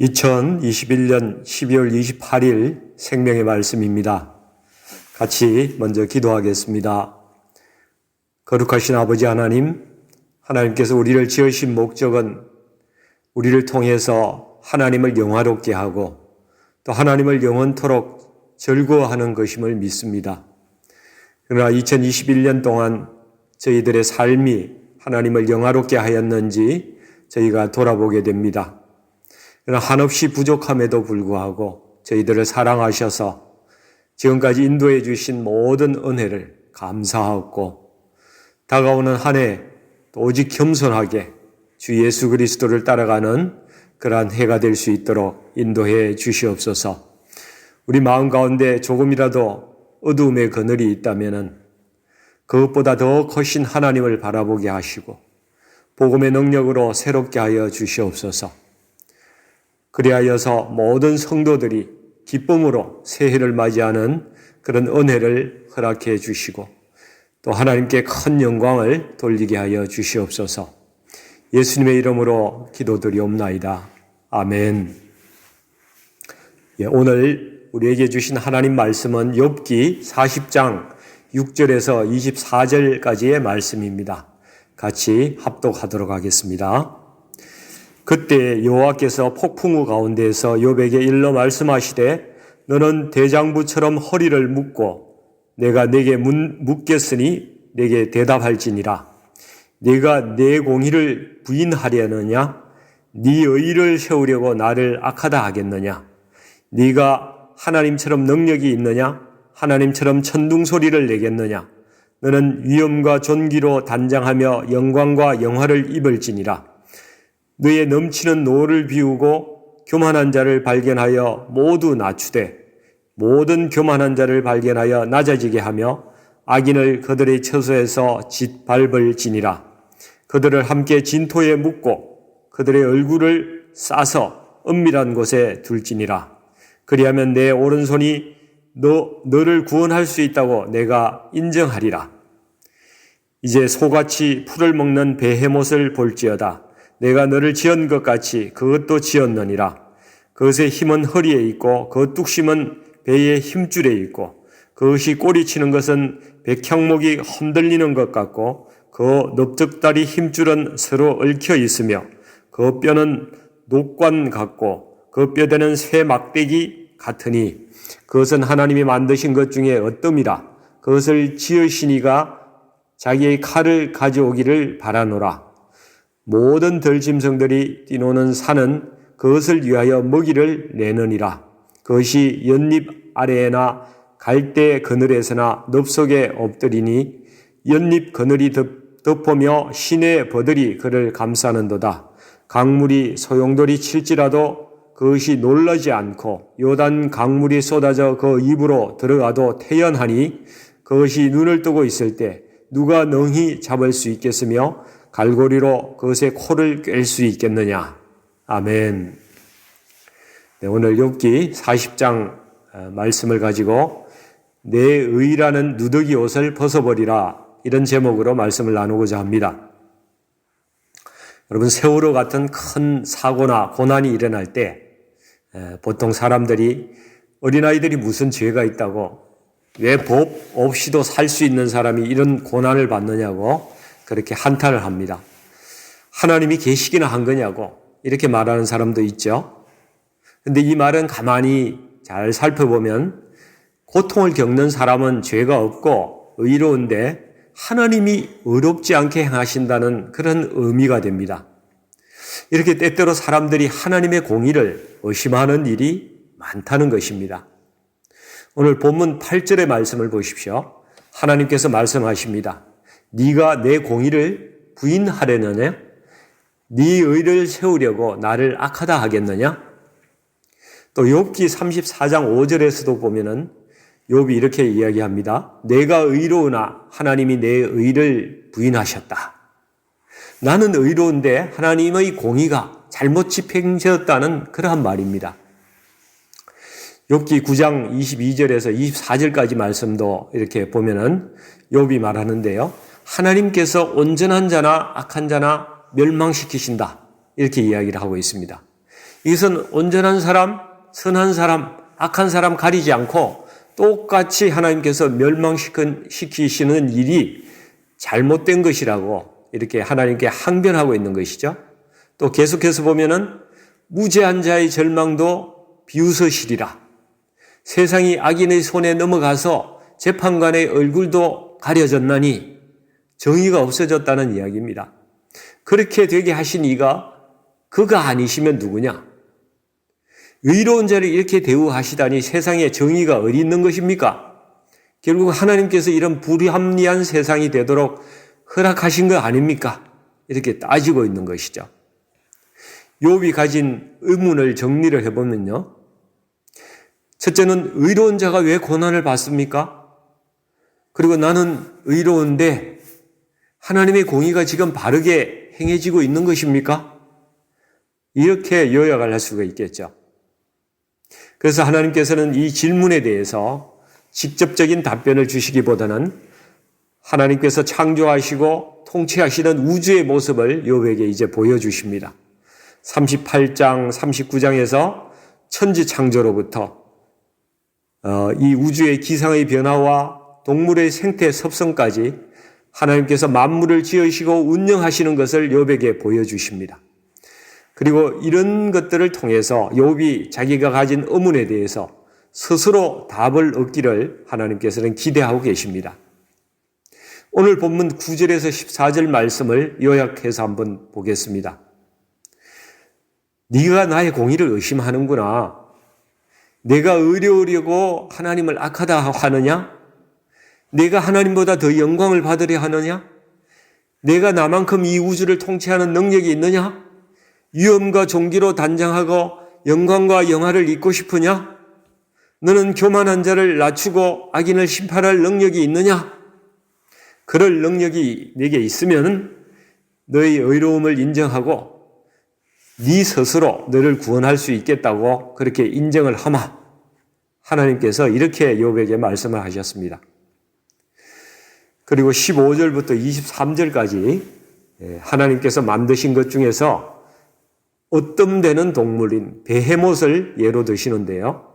2021년 12월 28일 생명의 말씀입니다. 같이 먼저 기도하겠습니다. 거룩하신 아버지 하나님, 하나님께서 우리를 지으신 목적은 우리를 통해서 하나님을 영화롭게 하고 또 하나님을 영원토록 즐거워하는 것임을 믿습니다. 그러나 2021년 동안 저희들의 삶이 하나님을 영화롭게 하였는지 저희가 돌아보게 됩니다. 그러나 한없이 부족함에도 불구하고 저희들을 사랑하셔서 지금까지 인도해 주신 모든 은혜를 감사하고 다가오는 한 해 오직 겸손하게 주 예수 그리스도를 따라가는 그러한 해가 될 수 있도록 인도해 주시옵소서. 우리 마음 가운데 조금이라도 어두움의 그늘이 있다면 그것보다 더 크신 하나님을 바라보게 하시고 복음의 능력으로 새롭게 하여 주시옵소서. 그리하여서 모든 성도들이 기쁨으로 새해를 맞이하는 그런 은혜를 허락해 주시고 또 하나님께 큰 영광을 돌리게 하여 주시옵소서. 예수님의 이름으로 기도드리옵나이다. 아멘. 오늘 우리에게 주신 하나님 말씀은 욥기 40장 6절에서 24절까지의 말씀입니다. 같이 합독하도록 하겠습니다. 그때 여호와께서 폭풍우 가운데에서 욥에게 일러 말씀하시되 너는 대장부처럼 허리를 묶고 내가 내게 묻겠으니 내게 대답할지니라. 네가 내 공의를 부인하려느냐? 네 의를 세우려고 나를 악하다 하겠느냐? 네가 하나님처럼 능력이 있느냐? 하나님처럼 천둥소리를 내겠느냐? 너는 위엄과 존귀로 단장하며 영광과 영화를 입을지니라. 너의 넘치는 노를 비우고 교만한 자를 발견하여 모두 낮추되 모든 교만한 자를 발견하여 낮아지게 하며 악인을 그들의 처소에서 짓밟을지니라. 그들을 함께 진토에 묻고 그들의 얼굴을 싸서 은밀한 곳에 둘지니라. 그리하면 내 오른손이 너를 구원할 수 있다고 내가 인정하리라. 이제 소같이 풀을 먹는 베헤못을 볼지어다. 내가 너를 지은 것 같이 그것도 지었느니라. 그것의 힘은 허리에 있고 그 뚝심은 배의 힘줄에 있고 그것이 꼬리치는 것은 백향목이 흔들리는 것 같고 그 넓적다리 힘줄은 서로 얽혀 있으며 그 뼈는 녹관 같고 그 뼈대는 쇠 막대기 같으니 그것은 하나님이 만드신 것 중에 어떠미라. 그것을 지으시니가 자기의 칼을 가져오기를 바라노라. 모든 들짐승들이 뛰노는 산은 그것을 위하여 먹이를 내느니라. 그것이 연잎 아래에나 갈대 그늘에서나 늪속에 엎드리니 연잎 그늘이 덮으며 시내 버들이 그를 감싸는도다. 강물이 소용돌이 칠지라도 그것이 놀라지 않고 요단 강물이 쏟아져 그 입으로 들어가도 태연하니 그것이 눈을 뜨고 있을 때 누가 능히 잡을 수 있겠으며 갈고리로 그것의 코를 꿰일 수 있겠느냐. 아멘. 네, 오늘 욥기 40장 말씀을 가지고 내 의라는 누더기 옷을 벗어버리라 이런 제목으로 말씀을 나누고자 합니다. 여러분, 세월호 같은 큰 사고나 고난이 일어날 때 보통 사람들이 어린아이들이 무슨 죄가 있다고 왜 법 없이도 살 수 있는 사람이 이런 고난을 받느냐고 그렇게 한탄을 합니다. 하나님이 계시기나 한 거냐고 이렇게 말하는 사람도 있죠. 그런데 이 말은 가만히 잘 살펴보면 고통을 겪는 사람은 죄가 없고 의로운데 하나님이 의롭지 않게 행하신다는 그런 의미가 됩니다. 이렇게 때때로 사람들이 하나님의 공의를 의심하는 일이 많다는 것입니다. 오늘 본문 8절의 말씀을 보십시오. 하나님께서 말씀하십니다. 네가 내 공의를 부인하려느냐? 네 의를 세우려고 나를 악하다 하겠느냐? 또 욥기 34장 5절에서도 보면은 욥이 이렇게 이야기합니다. 내가 의로우나 하나님이 내 의를 부인하셨다. 나는 의로운데 하나님의 공의가 잘못 집행되었다는 그러한 말입니다. 욥기 9장 22절에서 24절까지 말씀도 이렇게 보면은 욥이 말하는데요. 하나님께서 온전한 자나 악한 자나 멸망시키신다. 이렇게 이야기를 하고 있습니다. 이것은 온전한 사람, 선한 사람, 악한 사람 가리지 않고 똑같이 하나님께서 멸망시키시는 일이 잘못된 것이라고 이렇게 하나님께 항변하고 있는 것이죠. 또 계속해서 보면은 무죄한 자의 절망도 비웃으시리라. 세상이 악인의 손에 넘어가서 재판관의 얼굴도 가려졌나니 정의가 없어졌다는 이야기입니다. 그렇게 되게 하신 이가 그가 아니시면 누구냐? 의로운 자를 이렇게 대우하시다니 세상에 정의가 어디 있는 것입니까? 결국 하나님께서 이런 불합리한 세상이 되도록 허락하신 거 아닙니까? 이렇게 따지고 있는 것이죠. 욥이 가진 의문을 정리를 해보면요. 첫째는 의로운 자가 왜 고난을 받습니까? 그리고 나는 의로운데 하나님의 공의가 지금 바르게 행해지고 있는 것입니까? 이렇게 요약을 할 수가 있겠죠. 그래서 하나님께서는 이 질문에 대해서 직접적인 답변을 주시기보다는 하나님께서 창조하시고 통치하시는 우주의 모습을 욥에게 이제 보여주십니다. 38장, 39장에서 천지 창조로부터 이 우주의 기상의 변화와 동물의 생태 섭성까지 하나님께서 만물을 지으시고 운영하시는 것을 욥에게 보여주십니다. 그리고 이런 것들을 통해서 욥이 자기가 가진 의문에 대해서 스스로 답을 얻기를 하나님께서는 기대하고 계십니다. 오늘 본문 9절에서 14절 말씀을 요약해서 한번 보겠습니다. 네가 나의 공의를 의심하는구나. 내가 의로우려고 하나님을 악하다 하느냐? 내가 하나님보다 더 영광을 받으려 하느냐? 내가 나만큼 이 우주를 통치하는 능력이 있느냐? 위엄과 존귀로 단장하고 영광과 영화를 입고 싶으냐? 너는 교만한 자를 낮추고 악인을 심판할 능력이 있느냐? 그럴 능력이 네게 있으면 너의 의로움을 인정하고 네 스스로 너를 구원할 수 있겠다고 그렇게 인정을 하마. 하나님께서 이렇게 욥에게 말씀을 하셨습니다. 그리고 15절부터 23절까지 하나님께서 만드신 것 중에서 어뜸되는 동물인 베헤못을 예로 드시는데요.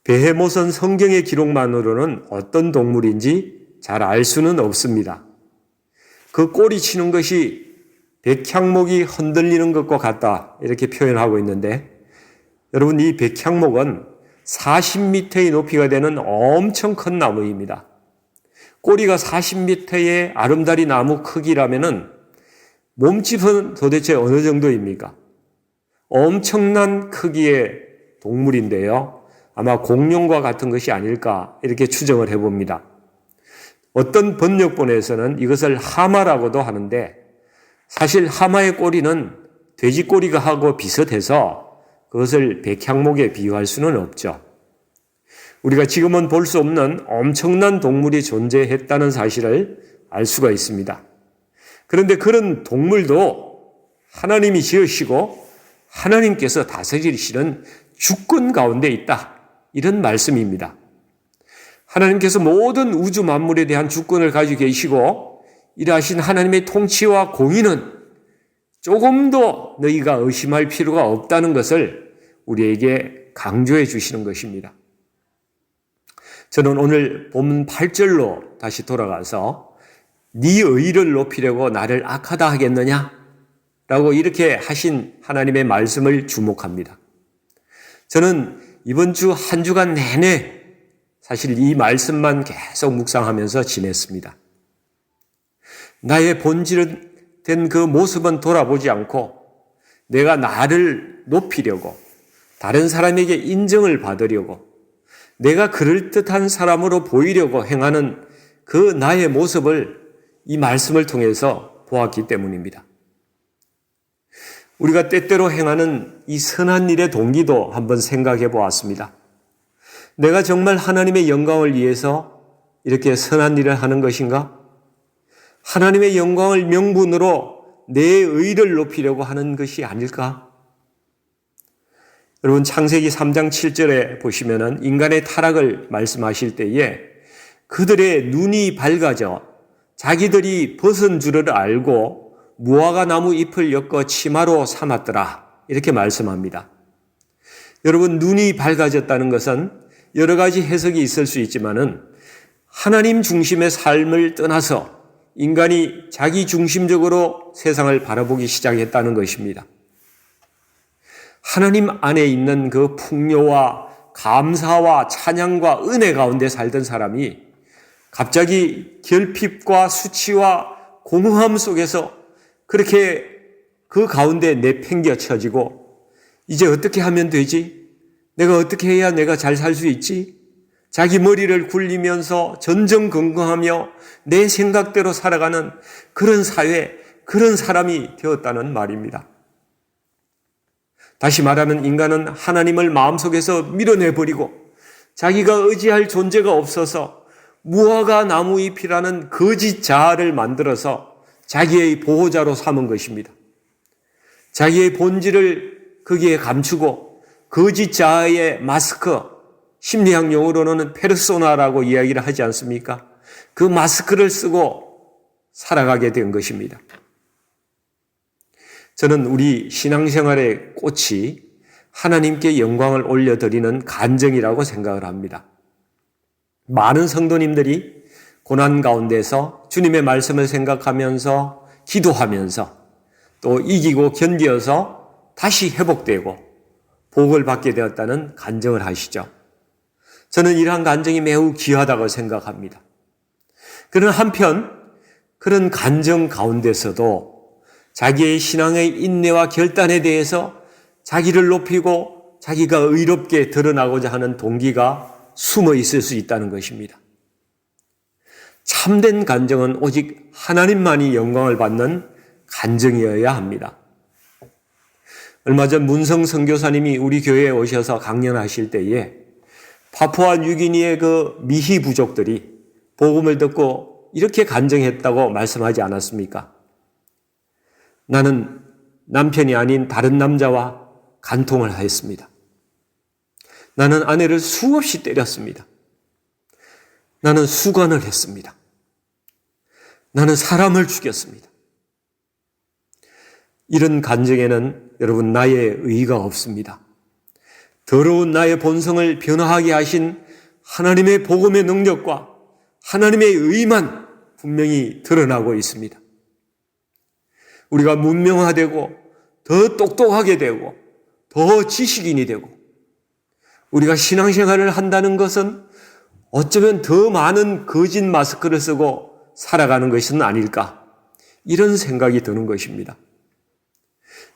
베헤못은 성경의 기록만으로는 어떤 동물인지 잘 알 수는 없습니다. 그 꼬리 치는 것이 백향목이 흔들리는 것과 같다 이렇게 표현하고 있는데 여러분 이 백향목은 40m의 높이가 되는 엄청 큰 나무입니다. 꼬리가 40m의 아름다리 나무 크기라면은 몸집은 도대체 어느 정도입니까? 엄청난 크기의 동물인데요. 아마 공룡과 같은 것이 아닐까 이렇게 추정을 해봅니다. 어떤 번역본에서는 이것을 하마라고도 하는데 사실 하마의 꼬리는 돼지 꼬리가 하고 비슷해서 그것을 백향목에 비유할 수는 없죠. 우리가 지금은 볼 수 없는 엄청난 동물이 존재했다는 사실을 알 수가 있습니다. 그런데 그런 동물도 하나님이 지으시고 하나님께서 다스리시는 주권 가운데 있다. 이런 말씀입니다. 하나님께서 모든 우주 만물에 대한 주권을 가지고 계시고 이러하신 하나님의 통치와 공의는 조금도 너희가 의심할 필요가 없다는 것을 우리에게 강조해 주시는 것입니다. 저는 오늘 본문 8절로 다시 돌아가서 네 의를 높이려고 나를 악하다 하겠느냐? 라고 이렇게 하신 하나님의 말씀을 주목합니다. 저는 이번 주 한 주간 내내 사실 이 말씀만 계속 묵상하면서 지냈습니다. 나의 본질된 그 모습은 돌아보지 않고 내가 나를 높이려고 다른 사람에게 인정을 받으려고 내가 그럴듯한 사람으로 보이려고 행하는 그 나의 모습을 이 말씀을 통해서 보았기 때문입니다. 우리가 때때로 행하는 이 선한 일의 동기도 한번 생각해 보았습니다. 내가 정말 하나님의 영광을 위해서 이렇게 선한 일을 하는 것인가? 하나님의 영광을 명분으로 내 의를 높이려고 하는 것이 아닐까? 여러분 창세기 3장 7절에 보시면은 인간의 타락을 말씀하실 때에 그들의 눈이 밝아져 자기들이 벗은 줄을 알고 무화과 나무 잎을 엮어 치마로 삼았더라. 이렇게 말씀합니다. 여러분, 눈이 밝아졌다는 것은 여러 가지 해석이 있을 수 있지만은 하나님 중심의 삶을 떠나서 인간이 자기 중심적으로 세상을 바라보기 시작했다는 것입니다. 하나님 안에 있는 그 풍요와 감사와 찬양과 은혜 가운데 살던 사람이 갑자기 결핍과 수치와 공허함 속에서 그렇게 그 가운데 내팽겨쳐지고 이제 어떻게 하면 되지? 내가 어떻게 해야 내가 잘 살 수 있지? 자기 머리를 굴리면서 전전긍긍하며 내 생각대로 살아가는 그런 사회, 그런 사람이 되었다는 말입니다. 다시 말하면 인간은 하나님을 마음속에서 밀어내버리고 자기가 의지할 존재가 없어서 무화과 나무 잎이라는 거짓 자아를 만들어서 자기의 보호자로 삼은 것입니다. 자기의 본질을 거기에 감추고 거짓 자아의 마스크, 심리학 용어로는 페르소나라고 이야기를 하지 않습니까? 그 마스크를 쓰고 살아가게 된 것입니다. 저는 우리 신앙생활의 꽃이 하나님께 영광을 올려드리는 간증이라고 생각을 합니다. 많은 성도님들이 고난 가운데서 주님의 말씀을 생각하면서 기도하면서 또 이기고 견디어서 다시 회복되고 복을 받게 되었다는 간증을 하시죠. 저는 이러한 간증이 매우 귀하다고 생각합니다. 그러나 한편 그런 간증 가운데서도 자기의 신앙의 인내와 결단에 대해서 자기를 높이고 자기가 의롭게 드러나고자 하는 동기가 숨어 있을 수 있다는 것입니다. 참된 간증은 오직 하나님만이 영광을 받는 간증이어야 합니다. 얼마 전 문성 선교사님이 우리 교회에 오셔서 강연하실 때에 파푸아 뉴기니의 그 미희 부족들이 복음을 듣고 이렇게 간증했다고 말씀하지 않았습니까? 나는 남편이 아닌 다른 남자와 간통을 하였습니다. 나는 아내를 수없이 때렸습니다. 나는 수관을 했습니다. 나는 사람을 죽였습니다. 이런 간증에는 여러분 나의 의의가 없습니다. 더러운 나의 본성을 변화하게 하신 하나님의 복음의 능력과 하나님의 의만 분명히 드러나고 있습니다. 우리가 문명화되고 더 똑똑하게 되고 더 지식인이 되고 우리가 신앙생활을 한다는 것은 어쩌면 더 많은 거짓 마스크를 쓰고 살아가는 것은 아닐까 이런 생각이 드는 것입니다.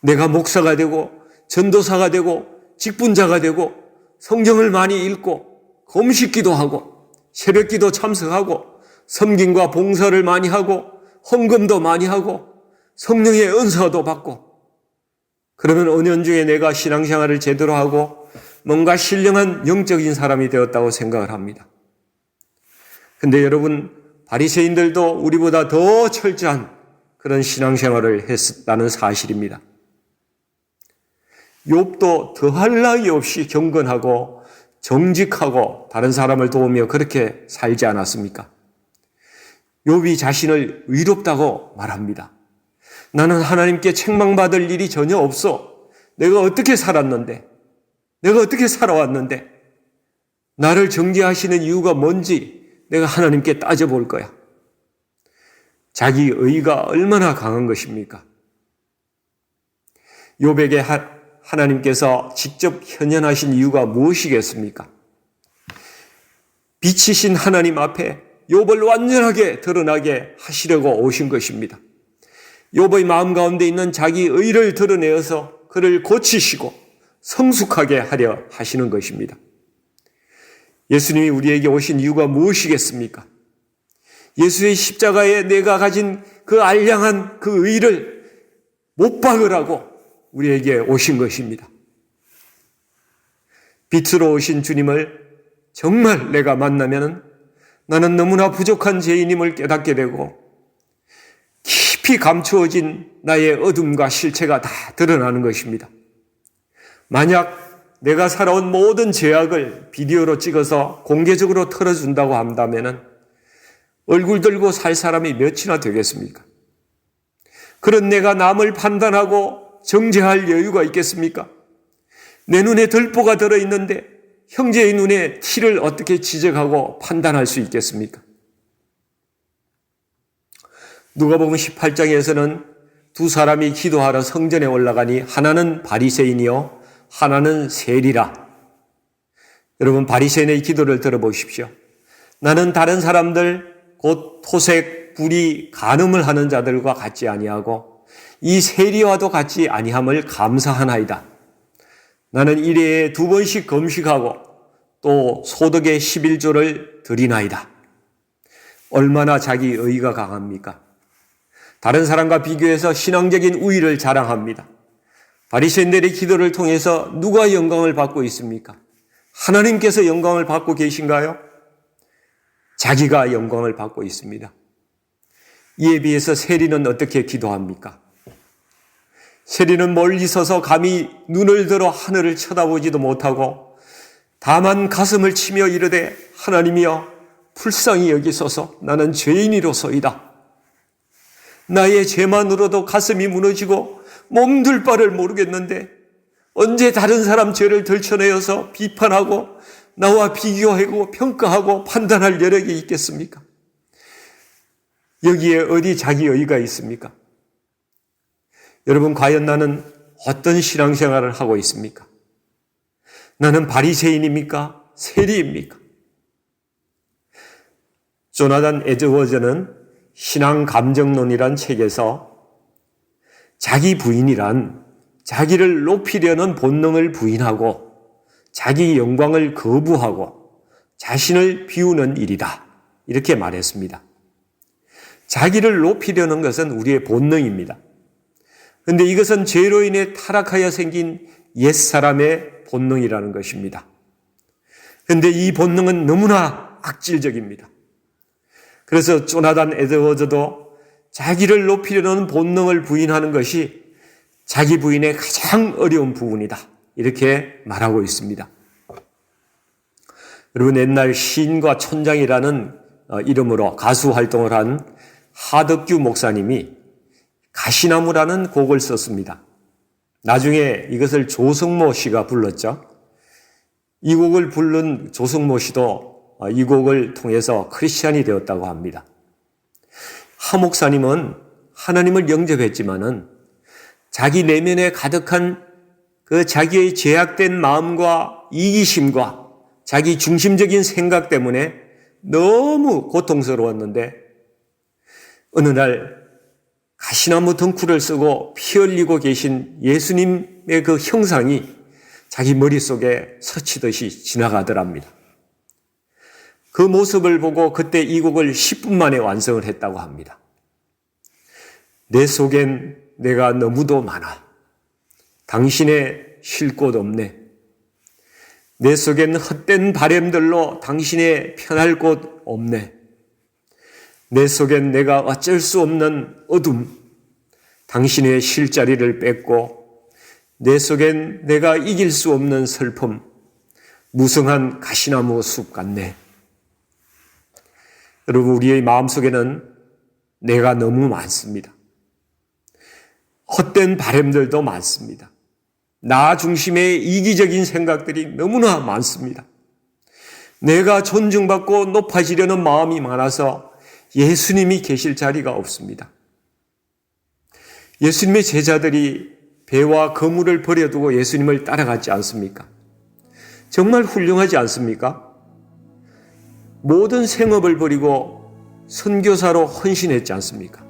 내가 목사가 되고 전도사가 되고 직분자가 되고 성경을 많이 읽고 금식기도 하고 새벽기도 참석하고 섬김과 봉사를 많이 하고 헌금도 많이 하고 성령의 은사도 받고 그러면 은연중에 내가 신앙생활을 제대로 하고 뭔가 신령한 영적인 사람이 되었다고 생각을 합니다. 근데 여러분 바리새인들도 우리보다 더 철저한 그런 신앙생활을 했다는 사실입니다. 욥도 더할 나위 없이 경건하고 정직하고 다른 사람을 도우며 그렇게 살지 않았습니까? 욥이 자신을 의롭다고 말합니다. 나는 하나님께 책망받을 일이 전혀 없어. 내가 어떻게 살았는데, 내가 어떻게 살아왔는데, 나를 정죄하시는 이유가 뭔지 내가 하나님께 따져볼 거야. 자기 의가 얼마나 강한 것입니까? 욥에게 하나님께서 직접 현현하신 이유가 무엇이겠습니까? 빛이신 하나님 앞에 욥을 완전하게 드러나게 하시려고 오신 것입니다. 욥의 마음 가운데 있는 자기 의를 드러내어서 그를 고치시고 성숙하게 하려 하시는 것입니다. 예수님이 우리에게 오신 이유가 무엇이겠습니까? 예수의 십자가에 내가 가진 그 알량한 그 의를 못 박으라고 우리에게 오신 것입니다. 빛으로 오신 주님을 정말 내가 만나면 나는 너무나 부족한 죄인임을 깨닫게 되고 깊이 감추어진 나의 어둠과 실체가 다 드러나는 것입니다. 만약 내가 살아온 모든 죄악을 비디오로 찍어서 공개적으로 털어준다고 한다면 얼굴 들고 살 사람이 몇이나 되겠습니까? 그런 내가 남을 판단하고 정죄할 여유가 있겠습니까? 내 눈에 들보가 들어있는데 형제의 눈에 티를 어떻게 지적하고 판단할 수 있겠습니까? 누가복음 18장에서는 두 사람이 기도하러 성전에 올라가니 하나는 바리새인이요 하나는 세리라. 여러분, 바리새인의 기도를 들어보십시오. 나는 다른 사람들 곧 토색, 불의, 간음을 하는 자들과 같지 아니하고 이 세리와도 같지 아니함을 감사하나이다. 나는 일회에 2번씩 금식하고 또 소득의 11조를 드리나이다. 얼마나 자기 의의가 강합니까? 다른 사람과 비교해서 신앙적인 우위를 자랑합니다. 바리새인들의 기도를 통해서 누가 영광을 받고 있습니까? 하나님께서 영광을 받고 계신가요? 자기가 영광을 받고 있습니다. 이에 비해서 세리는 어떻게 기도합니까? 세리는 멀리 서서 감히 눈을 들어 하늘을 쳐다보지도 못하고 다만 가슴을 치며 이르되 하나님이여 불쌍히 여기소서 나는 죄인이로소이다. 나의 죄만으로도 가슴이 무너지고 몸둘 바를 모르겠는데 언제 다른 사람 죄를 들춰내어서 비판하고 나와 비교하고 평가하고 판단할 여력이 있겠습니까? 여기에 어디 자기 의의가 있습니까? 여러분, 과연 나는 어떤 신앙생활을 하고 있습니까? 나는 바리새인입니까? 세리입니까? 조나단 에드워즈는 신앙 감정론이란 책에서 자기 부인이란 자기를 높이려는 본능을 부인하고 자기 영광을 거부하고 자신을 비우는 일이다. 이렇게 말했습니다. 자기를 높이려는 것은 우리의 본능입니다. 그런데 이것은 죄로 인해 타락하여 생긴 옛사람의 본능이라는 것입니다. 그런데 이 본능은 너무나 악질적입니다. 그래서 조나단 에드워즈도 자기를 높이려는 본능을 부인하는 것이 자기 부인의 가장 어려운 부분이다. 이렇게 말하고 있습니다. 여러분, 옛날 시인과 촌장이라는 이름으로 가수 활동을 한 하덕규 목사님이 가시나무라는 곡을 썼습니다. 나중에 이것을 조성모 씨가 불렀죠. 이 곡을 부른 조성모 씨도 이 곡을 통해서 크리스찬이 되었다고 합니다. 하 목사님은 하나님을 영접했지만은 자기 내면에 가득한 그 자기의 죄악된 마음과 이기심과 자기 중심적인 생각 때문에 너무 고통스러웠는데 어느 날 가시나무 덩쿨을 쓰고 피 흘리고 계신 예수님의 그 형상이 자기 머릿속에 스치듯이 지나가더랍니다. 그 모습을 보고 그때 이 곡을 10분 만에 완성을 했다고 합니다. 내 속엔 내가 너무도 많아. 당신의 쉴 곳 없네. 내 속엔 헛된 바램들로 당신의 편할 곳 없네. 내 속엔 내가 어쩔 수 없는 어둠, 당신의 쉴 자리를 뺏고 내 속엔 내가 이길 수 없는 슬픔, 무성한 가시나무 숲 같네. 여러분, 우리의 마음속에는 내가 너무 많습니다. 헛된 바램들도 많습니다. 나 중심의 이기적인 생각들이 너무나 많습니다. 내가 존중받고 높아지려는 마음이 많아서 예수님이 계실 자리가 없습니다. 예수님의 제자들이 배와 거물을 버려두고 예수님을 따라갔지 않습니까? 정말 훌륭하지 않습니까? 모든 생업을 버리고 선교사로 헌신했지 않습니까?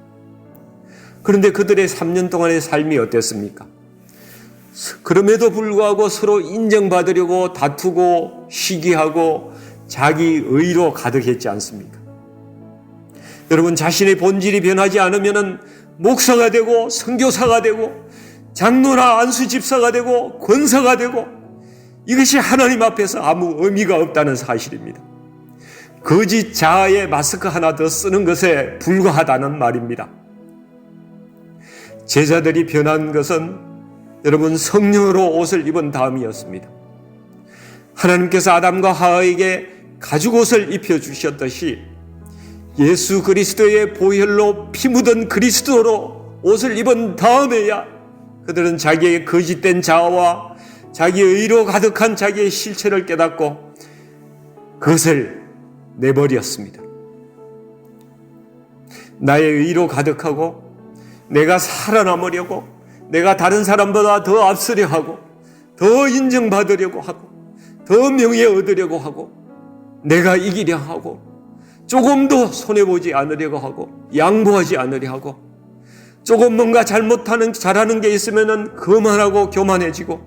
그런데 그들의 3년 동안의 삶이 어땠습니까? 그럼에도 불구하고 서로 인정받으려고 다투고 시기하고 자기 의로 가득했지 않습니까? 여러분, 자신의 본질이 변하지 않으면 목사가 되고 선교사가 되고 장로나 안수집사가 되고 권사가 되고 이것이 하나님 앞에서 아무 의미가 없다는 사실입니다. 거짓 자아의 마스크 하나 더 쓰는 것에 불과하다는 말입니다. 제자들이 변한 것은 여러분 성령으로 옷을 입은 다음이었습니다. 하나님께서 아담과 하와에게 가죽옷을 입혀주셨듯이 예수 그리스도의 보혈로 피 묻은 그리스도로 옷을 입은 다음에야 그들은 자기의 거짓된 자아와 자기의 의로 가득한 자기의 실체를 깨닫고 그것을 내버렸습니다. 나의 의로 가득하고 내가 살아남으려고, 내가 다른 사람보다 더 앞서려 하고, 더 인정받으려고 하고, 더 명예 얻으려고 하고, 내가 이기려 하고, 조금도 손해보지 않으려고 하고, 양보하지 않으려 하고, 조금 뭔가 잘하는 게 있으면 그만하고 교만해지고,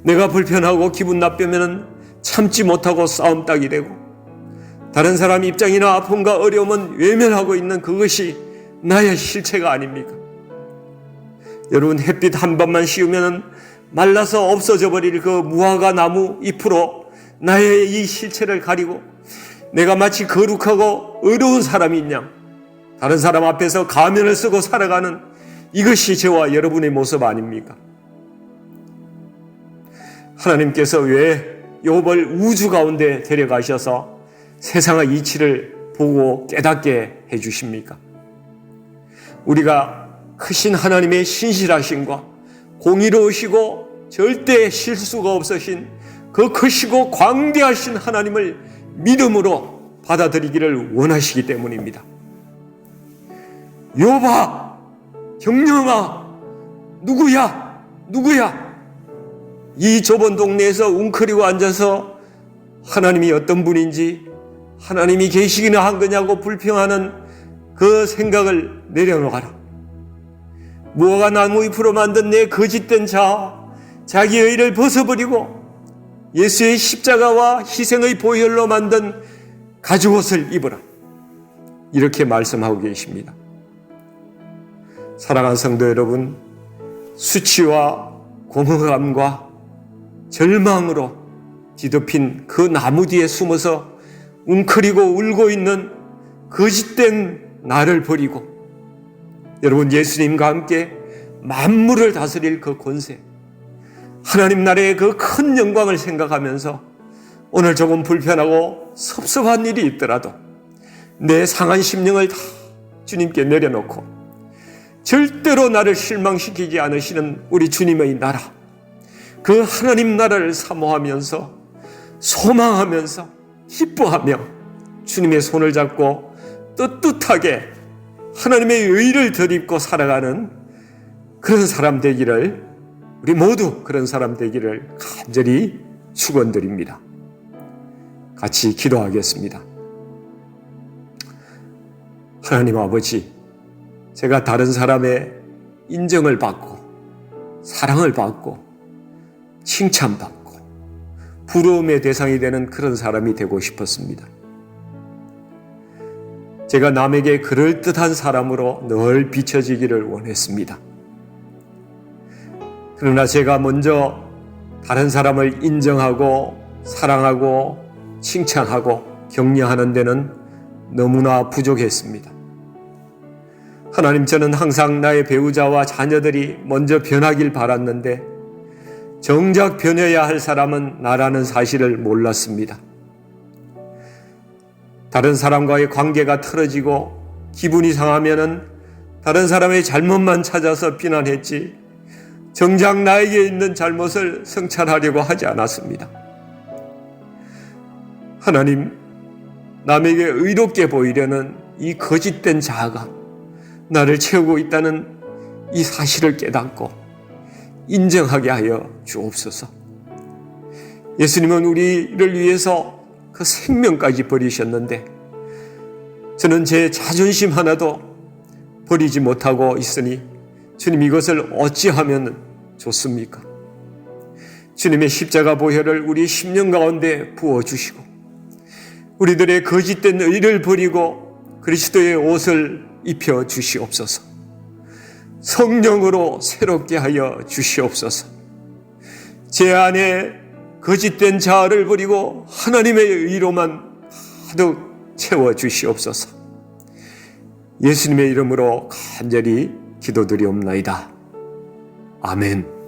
내가 불편하고 기분 나쁘면 참지 못하고 싸움딱이 되고, 다른 사람 입장이나 아픔과 어려움은 외면하고 있는 그것이 나의 실체가 아닙니까? 여러분, 햇빛 한 번만 씌우면 말라서 없어져 버릴 그 무화과 나무 잎으로 나의 이 실체를 가리고 내가 마치 거룩하고 의로운 사람인 양 다른 사람 앞에서 가면을 쓰고 살아가는 이것이 저와 여러분의 모습 아닙니까? 하나님께서 왜 욥을 우주 가운데 데려가셔서 세상의 이치를 보고 깨닫게 해주십니까? 우리가 크신 하나님의 신실하심과 공의로우시고 절대 실수가 없으신 그 크시고 광대하신 하나님을 믿음으로 받아들이기를 원하시기 때문입니다. 욥아, 경영아, 누구야? 이 좁은 동네에서 웅크리고 앉아서 하나님이 어떤 분인지, 하나님이 계시기나 한 거냐고 불평하는 그 생각을 내려놓아라. 무화과 나무 잎으로 만든 내 거짓된 자아, 자기의 의를 벗어버리고 예수의 십자가와 희생의 보혈로 만든 가죽옷을 입어라. 이렇게 말씀하고 계십니다. 사랑하는 성도 여러분, 수치와 공허감과 절망으로 뒤덮인 그 나무 뒤에 숨어서 웅크리고 울고 있는 거짓된 나를 버리고 여러분, 예수님과 함께 만물을 다스릴 그 권세, 하나님 나라의 그 큰 영광을 생각하면서 오늘 조금 불편하고 섭섭한 일이 있더라도 내 상한 심령을 다 주님께 내려놓고 절대로 나를 실망시키지 않으시는 우리 주님의 나라, 그 하나님 나라를 사모하면서 소망하면서 기뻐하며 주님의 손을 잡고 떳떳하게 하나님의 의를 덧입고 살아가는 그런 사람 되기를, 우리 모두 그런 사람 되기를 간절히 축원드립니다. 같이 기도하겠습니다. 하나님 아버지, 제가 다른 사람의 인정을 받고 사랑을 받고 칭찬받고 부러움의 대상이 되는 그런 사람이 되고 싶었습니다. 제가 남에게 그럴듯한 사람으로 늘 비춰지기를 원했습니다. 그러나 제가 먼저 다른 사람을 인정하고 사랑하고 칭찬하고 격려하는 데는 너무나 부족했습니다. 하나님, 저는 항상 나의 배우자와 자녀들이 먼저 변하길 바랐는데 정작 변해야 할 사람은 나라는 사실을 몰랐습니다. 다른 사람과의 관계가 틀어지고 기분이 상하면은 다른 사람의 잘못만 찾아서 비난했지 정작 나에게 있는 잘못을 성찰하려고 하지 않았습니다. 하나님, 남에게 의롭게 보이려는 이 거짓된 자아가 나를 채우고 있다는 이 사실을 깨닫고 인정하게 하여 주옵소서. 예수님은 우리를 위해서 그 생명까지 버리셨는데 저는 제 자존심 하나도 버리지 못하고 있으니 주님, 이것을 어찌하면 좋습니까? 주님의 십자가 보혈을 우리 심령 가운데 부어주시고 우리들의 거짓된 의를 버리고 그리스도의 옷을 입혀 주시옵소서. 성령으로 새롭게 하여 주시옵소서. 제 안에 거짓된 자아를 버리고 하나님의 의로만 가득 채워 주시옵소서. 예수님의 이름으로 간절히 기도드리옵나이다. 아멘.